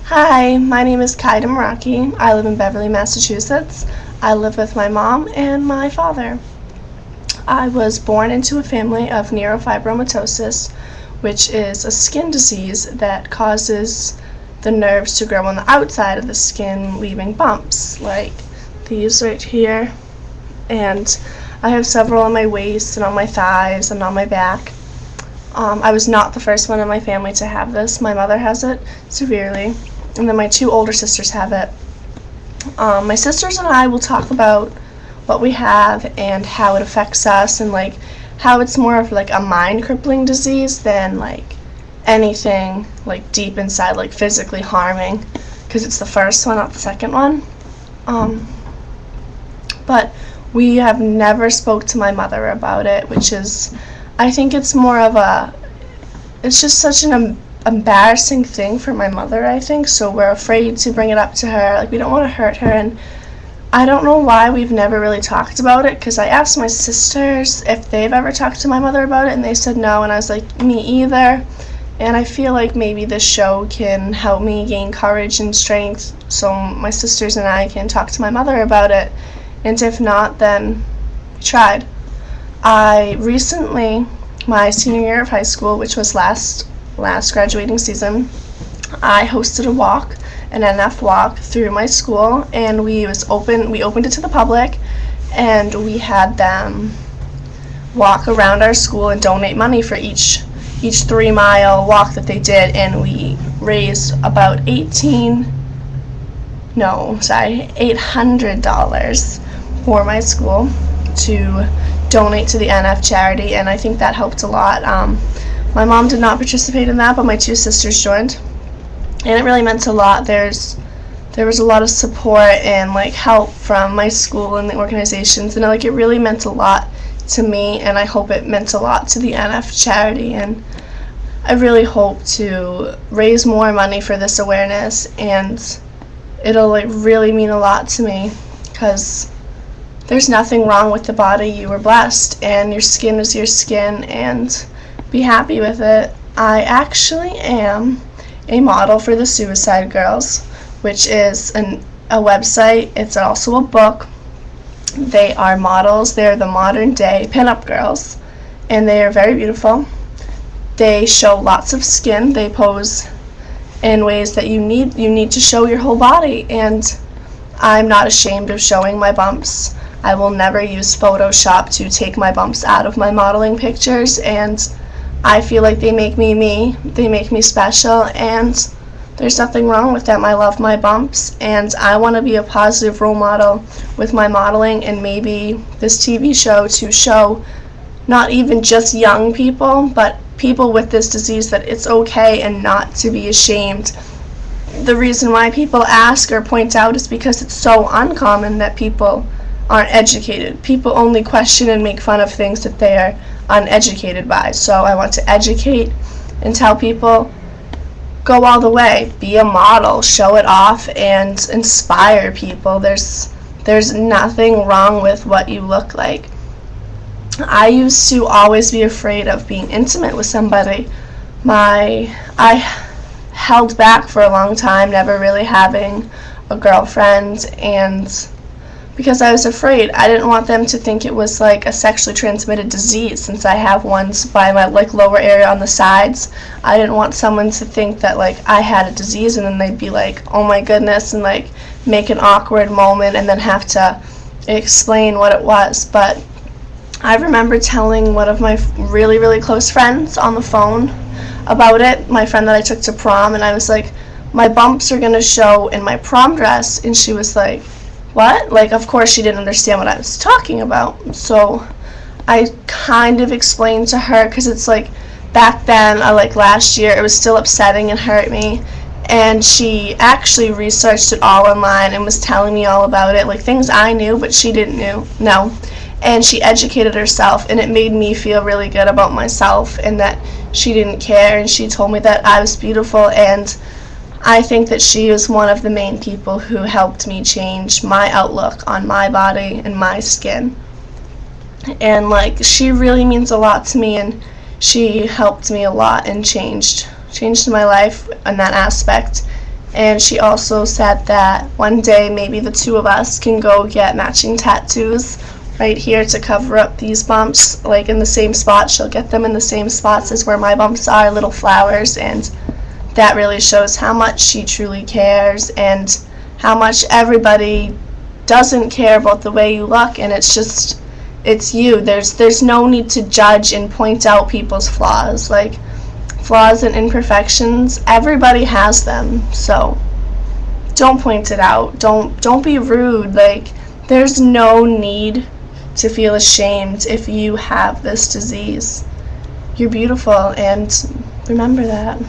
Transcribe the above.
Hi, my name is kiahdomoracki. I live in Beverly, Massachusetts. I live with my mom and my father. I was born into a family of neurofibromatosis, which is a skin disease that causes the nerves to grow on the outside of the skin, leaving bumps like these right here. And I have several on my waist and on my thighs and on my back. I was not the first one in my family to have this. My mother has it severely, and then my two older sisters have it. My sisters and I will talk about what we have and how it affects us, and like how it's more of like a mind crippling disease than like anything like deep inside, like physically harming, because it's the first one, not the second one. But we have never spoke to my mother about it, which is, I think it's more of it's just such an embarrassing thing for my mother, I think, so we're afraid to bring it up to her. Like, we don't want to hurt her, and I don't know why we've never really talked about it, because I asked my sisters if they've ever talked to my mother about it, and they said no, and I was like, me either. And I feel like maybe this show can help me gain courage and strength so my sisters and I can talk to my mother about it, and if not, then we tried. I recently, my senior year of high school, which was last graduating season, I hosted a walk, an NF walk through my school, and we opened it to the public, and we had them walk around our school and donate money for each 3-mile walk that they did, and we raised about $800 for my school to donate to the NF charity, and I think that helped a lot. My mom did not participate in that, but my two sisters joined, and it really meant a lot. There was a lot of support and like help from my school and the organizations, and like it really meant a lot to me, and I hope it meant a lot to the NF charity, and I really hope to raise more money for this awareness, and it'll like really mean a lot to me, because there's nothing wrong with the body. You were blessed, and your skin is your skin, and be happy with it. I actually am a model for the Suicide Girls, which is a website. It's also a book. They are models. They're the modern day pinup girls, and they are very beautiful. They show lots of skin. They pose in ways that you need to show your whole body, and I'm not ashamed of showing my bumps. I will never use Photoshop to take my bumps out of my modeling pictures, and I feel like they make me me. They make me special, and there's nothing wrong with them. I love my bumps, and I want to be a positive role model with my modeling, and maybe this TV show to show not even just young people, but people with this disease, that it's okay and not to be ashamed. The reason why people ask or point out is because it's so uncommon that people aren't educated. People only question and make fun of things that they are uneducated by. So I want to educate and tell people, go all the way, be a model, show it off, and inspire people. There's nothing wrong with what you look like. I used to always be afraid of being intimate with somebody. I held back for a long time, never really having a girlfriend, and because I was afraid. I didn't want them to think it was like a sexually transmitted disease, since I have ones by my like lower area on the sides. I didn't want someone to think that like I had a disease, and then they'd be like, oh my goodness, and like make an awkward moment and then have to explain what it was. But I remember telling one of my really, really close friends on the phone about it, my friend that I took to prom, and I was like, my bumps are going to show in my prom dress, and she was like, what? Like, of course she didn't understand what I was talking about. So I kind of explained to her, because it's like back then, like last year, it was still upsetting and hurt me, and she actually researched it all online and was telling me all about it, like things I knew but she didn't know, and she educated herself, and it made me feel really good about myself, and that she didn't care, and she told me that I was beautiful, and I think that she was one of the main people who helped me change my outlook on my body and my skin. And like, she really means a lot to me, and she helped me a lot and changed my life in that aspect. And she also said that one day maybe the two of us can go get matching tattoos right here to cover up these bumps, like in the same spot. She'll get them in the same spots as where my bumps are, little flowers, and that really shows how much she truly cares and how much everybody doesn't care about the way you look, and it's you. There's no need to judge and point out people's flaws. Like, flaws and imperfections, everybody has them, so don't point it out. Don't be rude. Like, there's no need to feel ashamed if you have this disease. You're beautiful, and remember that.